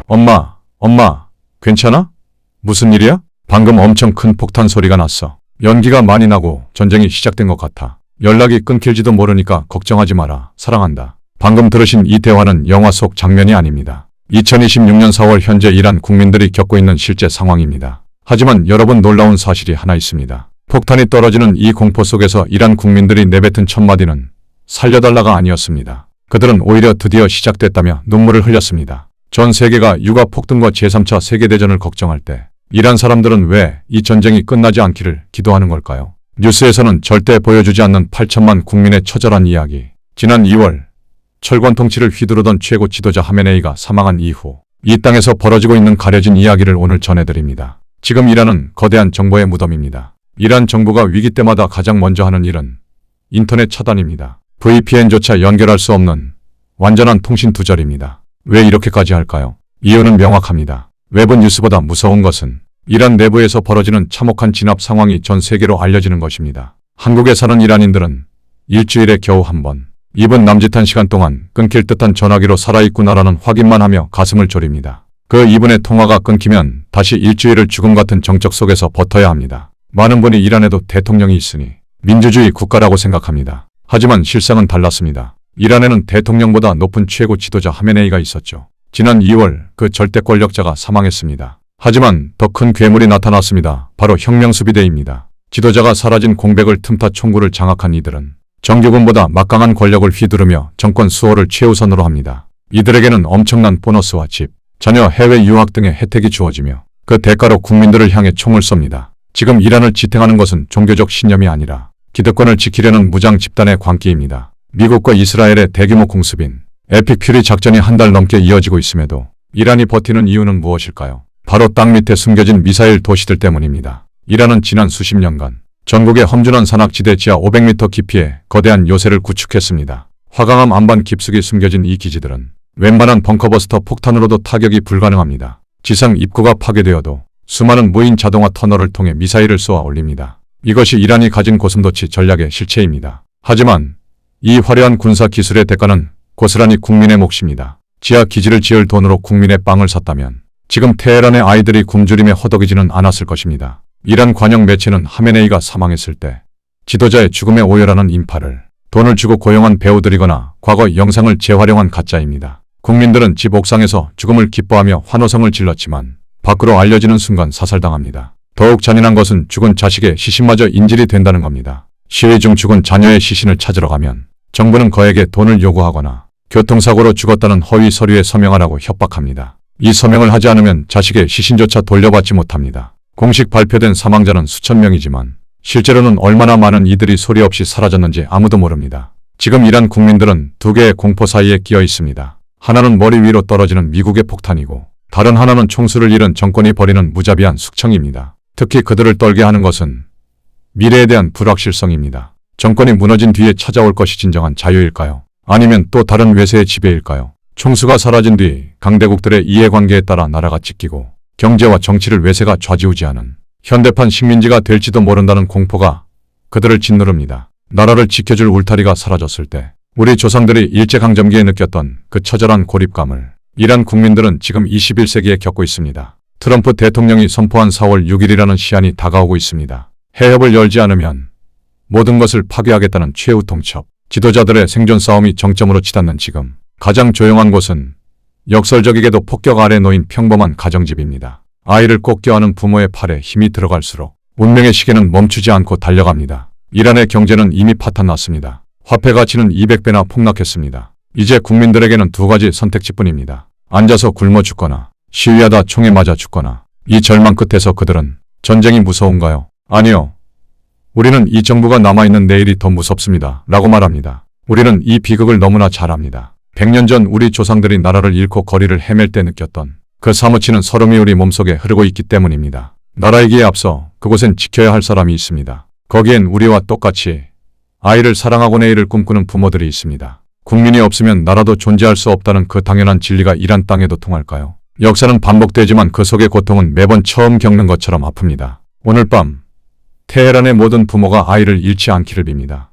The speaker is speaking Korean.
엄마, 괜찮아? 무슨 일이야? 방금 엄청 큰 폭탄 소리가 났어. 연기가 많이 나고 전쟁이 시작된 것 같아. 연락이 끊길지도 모르니까 걱정하지 마라. 사랑한다. 방금 들으신 이 대화는 영화 속 장면이 아닙니다. 2026년 4월 현재 이란 국민들이 겪고 있는 실제 상황입니다. 하지만 여러분 놀라운 사실이 하나 있습니다. 폭탄이 떨어지는 이 공포 속에서 이란 국민들이 내뱉은 첫마디는 살려달라가 아니었습니다. 그들은 오히려 드디어 시작됐다며 눈물을 흘렸습니다. 전 세계가 유가 폭등과 제3차 세계대전을 걱정할 때 이란 사람들은 왜 이 전쟁이 끝나지 않기를 기도하는 걸까요? 뉴스에서는 절대 보여주지 않는 8천만 국민의 처절한 이야기. 지난 2월 철권 통치를 휘두르던 최고 지도자 하메네이가 사망한 이후 이 땅에서 벌어지고 있는 가려진 이야기를 오늘 전해드립니다. 지금 이란은 거대한 정보의 무덤입니다. 이란 정부가 위기 때마다 가장 먼저 하는 일은 인터넷 차단입니다. VPN조차 연결할 수 없는 완전한 통신 두절입니다. 왜 이렇게까지 할까요? 이유는 명확합니다. 외부 뉴스보다 무서운 것은 이란 내부에서 벌어지는 참혹한 진압 상황이 전 세계로 알려지는 것입니다. 한국에 사는 이란인들은 일주일에 겨우 한 번, 2분 남짓한 시간 동안 끊길 듯한 전화기로 살아있구나라는 확인만 하며 가슴을 졸입니다. 그 2분의 통화가 끊기면 다시 일주일을 죽음 같은 정적 속에서 버텨야 합니다. 많은 분이 이란에도 대통령이 있으니 민주주의 국가라고 생각합니다. 하지만 실상은 달랐습니다. 이란에는 대통령보다 높은 최고 지도자 하메네이가 있었죠. 지난 2월 그 절대 권력자가 사망했습니다. 하지만 더 큰 괴물이 나타났습니다. 바로 혁명수비대입니다. 지도자가 사라진 공백을 틈타 총구를 장악한 이들은 정규군보다 막강한 권력을 휘두르며 정권 수호를 최우선으로 합니다. 이들에게는 엄청난 보너스와 집, 자녀 해외 유학 등의 혜택이 주어지며 그 대가로 국민들을 향해 총을 쏩니다. 지금 이란을 지탱하는 것은 종교적 신념이 아니라 기득권을 지키려는 무장 집단의 광기입니다. 미국과 이스라엘의 대규모 공습인 에픽 퓨리 작전이 한 달 넘게 이어지고 있음에도 이란이 버티는 이유는 무엇일까요? 바로 땅 밑에 숨겨진 미사일 도시들 때문입니다. 이란은 지난 수십 년간 전국의 험준한 산악지대 지하 500m 깊이에 거대한 요새를 구축했습니다. 화강암 안반 깊숙이 숨겨진 이 기지들은 웬만한 벙커버스터 폭탄으로도 타격이 불가능합니다. 지상 입구가 파괴되어도 수많은 무인 자동화 터널을 통해 미사일을 쏘아 올립니다. 이것이 이란이 가진 고슴도치 전략의 실체입니다. 하지만 이 화려한 군사 기술의 대가는 고스란히 국민의 몫입니다. 지하 기지를 지을 돈으로 국민의 빵을 샀다면 지금 테헤란의 아이들이 굶주림에 허덕이지는 않았을 것입니다. 이란 관영 매체는 하메네이가 사망했을 때 지도자의 죽음에 오열하는 인파를 돈을 주고 고용한 배우들이거나 과거 영상을 재활용한 가짜입니다. 국민들은 집 옥상에서 죽음을 기뻐하며 환호성을 질렀지만 밖으로 알려지는 순간 사살당합니다. 더욱 잔인한 것은 죽은 자식의 시신마저 인질이 된다는 겁니다. 시위 중 죽은 자녀의 시신을 찾으러 가면 정부는 그에게 돈을 요구하거나 교통사고로 죽었다는 허위 서류에 서명하라고 협박합니다. 이 서명을 하지 않으면 자식의 시신조차 돌려받지 못합니다. 공식 발표된 사망자는 수천 명이지만 실제로는 얼마나 많은 이들이 소리 없이 사라졌는지 아무도 모릅니다. 지금 이란 국민들은 두 개의 공포 사이에 끼어 있습니다. 하나는 머리 위로 떨어지는 미국의 폭탄이고 다른 하나는 총수를 잃은 정권이 벌이는 무자비한 숙청입니다. 특히 그들을 떨게 하는 것은 미래에 대한 불확실성입니다. 정권이 무너진 뒤에 찾아올 것이 진정한 자유일까요? 아니면 또 다른 외세의 지배일까요? 총수가 사라진 뒤 강대국들의 이해관계에 따라 나라가 찢기고 경제와 정치를 외세가 좌지우지하는 현대판 식민지가 될지도 모른다는 공포가 그들을 짓누릅니다. 나라를 지켜줄 울타리가 사라졌을 때 우리 조상들이 일제강점기에 느꼈던 그 처절한 고립감을 이란 국민들은 지금 21세기에 겪고 있습니다. 트럼프 대통령이 선포한 4월 6일이라는 시한이 다가오고 있습니다. 해협을 열지 않으면 모든 것을 파괴하겠다는 최후 통첩. 지도자들의 생존 싸움이 정점으로 치닫는 지금 가장 조용한 곳은 역설적이게도 폭격 아래 놓인 평범한 가정집입니다. 아이를 꼭 껴안은 부모의 팔에 힘이 들어갈수록 운명의 시계는 멈추지 않고 달려갑니다. 이란의 경제는 이미 파탄났습니다. 화폐 가치는 200배나 폭락했습니다. 이제 국민들에게는 두 가지 선택지뿐입니다. 앉아서 굶어 죽거나 시위하다 총에 맞아 죽거나. 이 절망 끝에서 그들은 전쟁이 무서운가요? 아니요. 우리는 이 정부가 남아있는 내일이 더 무섭습니다. 라고 말합니다. 우리는 이 비극을 너무나 잘 압니다. 100년 전 우리 조상들이 나라를 잃고 거리를 헤맬 때 느꼈던 그 사무치는 서름이 우리 몸속에 흐르고 있기 때문입니다. 나라이기에 앞서 그곳엔 지켜야 할 사람이 있습니다. 거기엔 우리와 똑같이 아이를 사랑하고 내일을 꿈꾸는 부모들이 있습니다. 국민이 없으면 나라도 존재할 수 없다는 그 당연한 진리가 이란 땅에도 통할까요? 역사는 반복되지만 그 속의 고통은 매번 처음 겪는 것처럼 아픕니다. 오늘 밤 테헤란의 모든 부모가 아이를 잃지 않기를 빕니다.